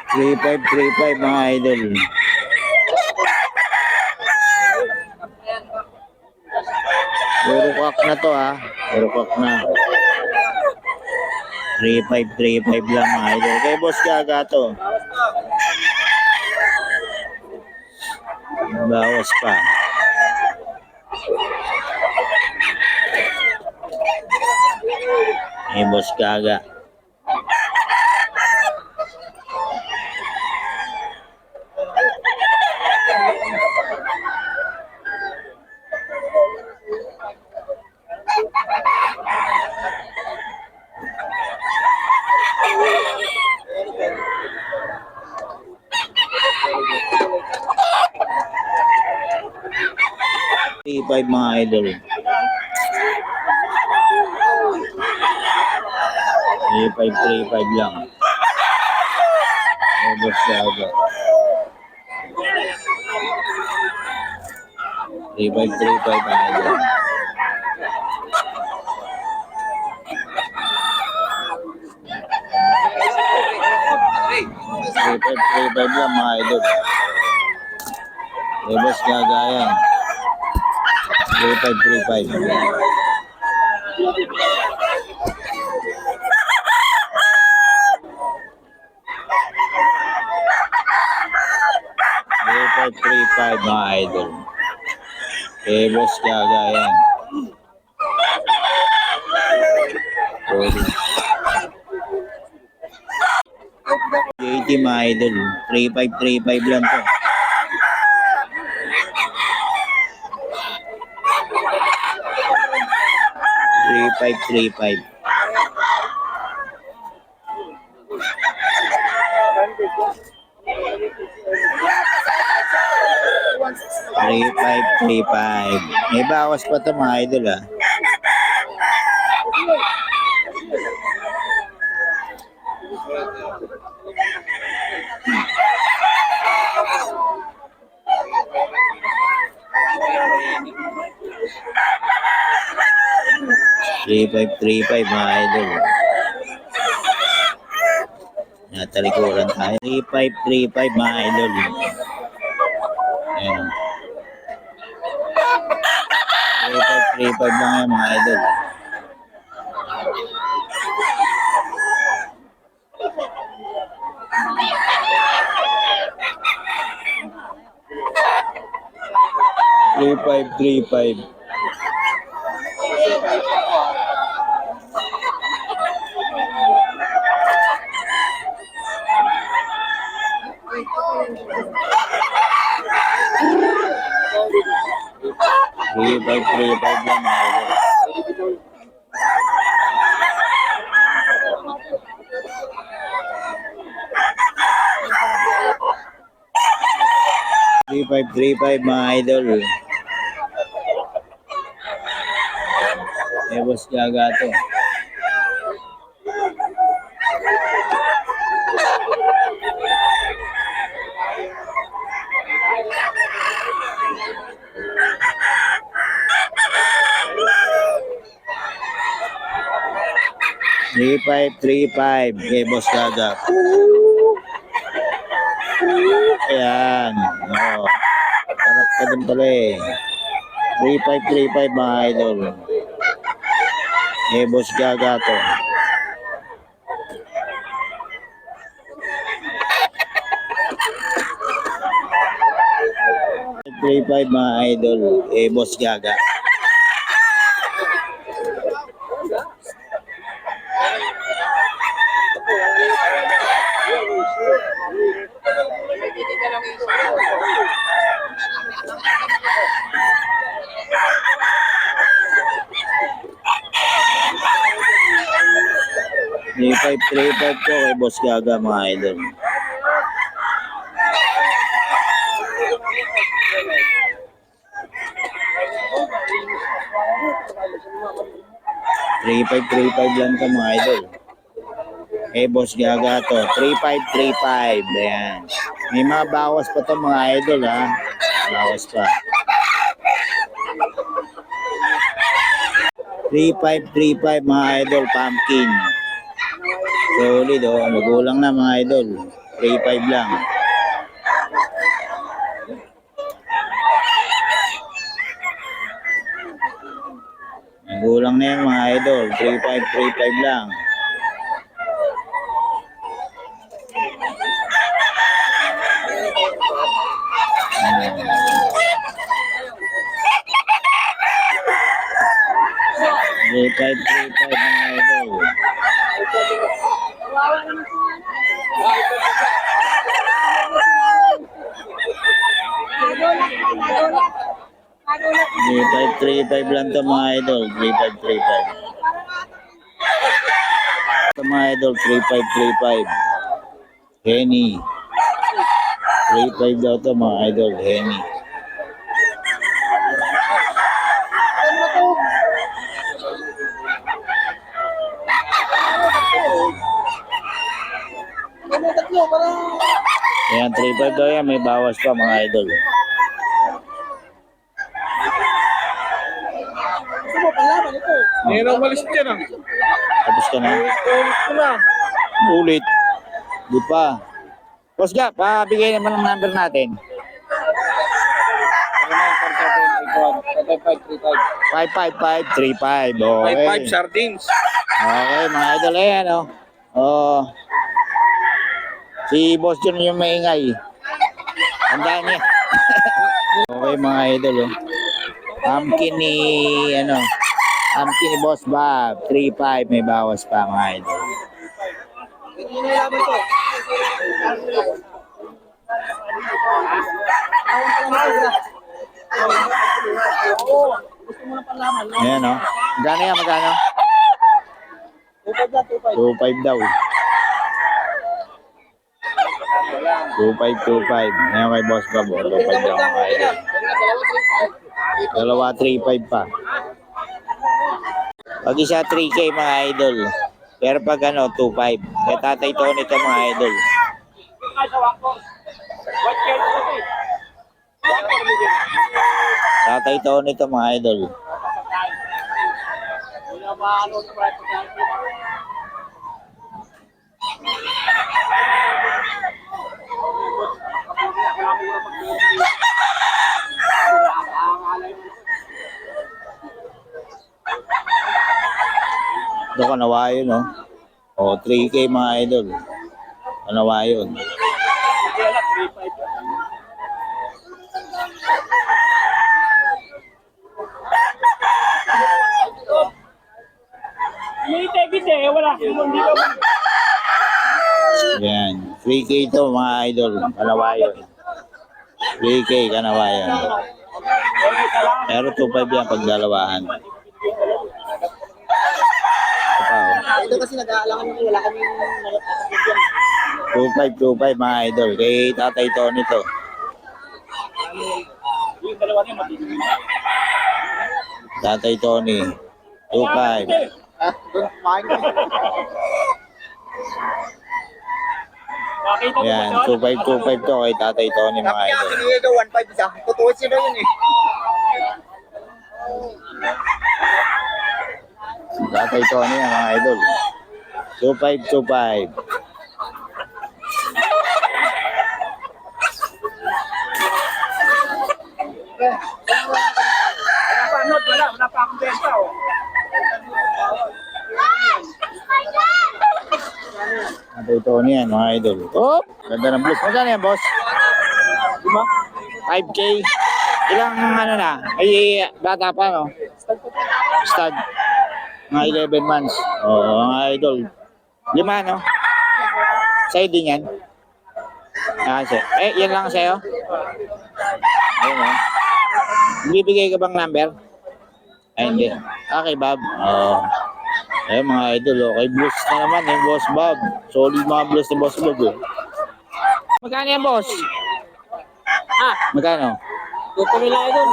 3535 mga idol. Puro kak na to ha. Puro kak na. 3535 lang mga idol. Kay Boss Gaga to. Bawas pa. Kay Boss Gaga. Five mga idol. 3535 lang. Boss Gaga. 3535 mga idol. 3535 lang mga idol. Boss Gaga yan. 3535. 3535 mga idol. Boss Gaga yan. 80 mga idol. 3535 lang to. 3535. 3535. May bawas pa to mga idol ha. Three five mga idol. Natalikuran tayo. 3535 mga idol. Ayan. 3535 lang yan mga idol. Three five. 3535 lang mga idol. Three five mga idol. Boss Gaga to. Three five kay Boss Gaga. Ayan. Oo. Harap ka din pala eh. 3535 mga idol. Boss Gaga to. 35 mga idol. Boss Gaga. Three five to kay Boss Gaga mga idol. Three five lang ka mga idol. Boss Gaga to. 3535. Ayan. May mga bawas pa to mga idol ha. Bawas pa. 3535 mga idol. Pumpkin. Solid oh. Magulang na mga idol. 3.5 lang. Ang gulang na yan mga idol. 3.5 lang. Three five mga idol. Three five lang to mga idol. 3535. Ito mga idol, 3535. Henny. 35 daw to mga idol, Henny. Ayan, 3.5 daw yan. May bawas pa mga idol. Ngayon ang umalis dyan ah. Tapos ka na. Ulit. Di pa. Boss Gap, pabigay naman ang number natin. 55535. Okay. 5 sardines. Okay, mga idol. Ayan, oh. Oh. Si Boss John yung maingay. Tandaan niya. Okay, mga idol, oh. Pumpkin ni, pumpkin ni Boss Bob. 3.5. May bawas pa, mga idol. Ayan, oh. Magkano yan, magkano? 2.5 daw. 2.5. Ayan kay Boss Bob, oh. 2.5 daw, mga idol. Dalawa, 3.5 pa. Pag isa 3K mga idol. Pero pag 2.5. Kaya tatay to nito mga idol. Tatay to nito mga idol. Ito kanawayon, no? O, 3K mga idol. Kanawayon. Yan. 3K to mga idol. Kanawayon. 3K kanawayon. Pero 2.5 yan pag dalawahan. Ito kasi nag-aalangan mo, wala kaming 2.5 mga idol. Kay Tatay Tony to. Tatay Tony. 2.5. Yan. 2.5 to kay Tatay Tony mga Kaya idol. sinigay ka 1.5 isa. Totoo sila yun eh. Tatay Tony yan mga idol. 2.5. Wala pa akong benta oh. Tatay Tony yan mga idol. Oh! Ganda ng blues. Magkano yan boss? 5K. Ilang na? Ay bata pa no? Stud. Mga 11 months. Oo, mga idol. 5 no? Sa'yo din yan? Yan lang sa'yo? Ayun o. Bibigay ka bang number? Ay, hindi. Okay, Bob. Oo. Ayun, mga idol. Okay, blues na naman yung Boss Bob. Solid mga blues ni Boss Bob. Magkano yan, boss? Magkano? Ito nila idol.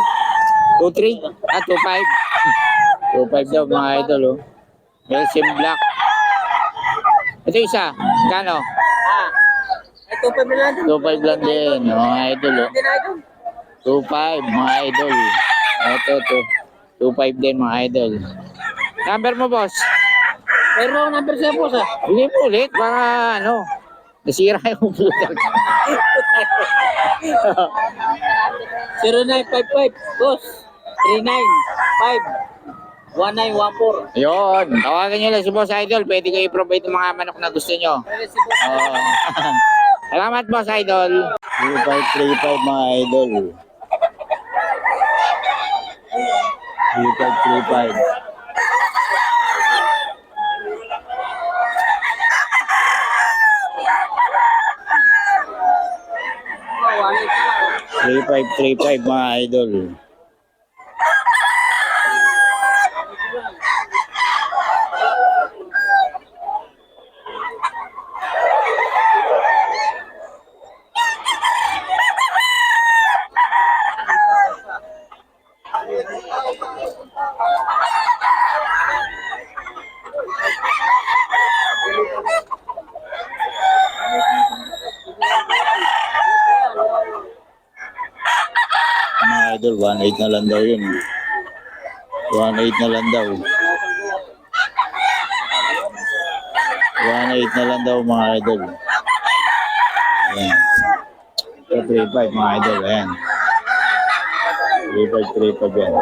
2.3? 2.5? 2.5 daw mga idol, oh. Belgian Black. Ito isa. Magkano? Ito pa nila idol. 2.5 lang din, mga idol, oh. Hindi na idol. 2.5 mga idol. Ito. 2.5 din mga idol. Number mo, boss? Meron akong number siya po sa. Bigay mo ulit para Nasira yung putal. 0955, boss. 395 1914. Yun. Tawagan nyo lang si Boss Idol. Pwede kayo i-provide yung mga manok na gusto nyo. Oo. Salamat, Boss Idol. 3535 mga idol. 3535. Wallet na lang. 3535 mga idol. Mga idol, 1.8 na lang daw yun. 1.8 na lang daw. 1.8 na lang daw mga idol. Ayan. 3.5 mga idol. Ayan. 3.5 yan.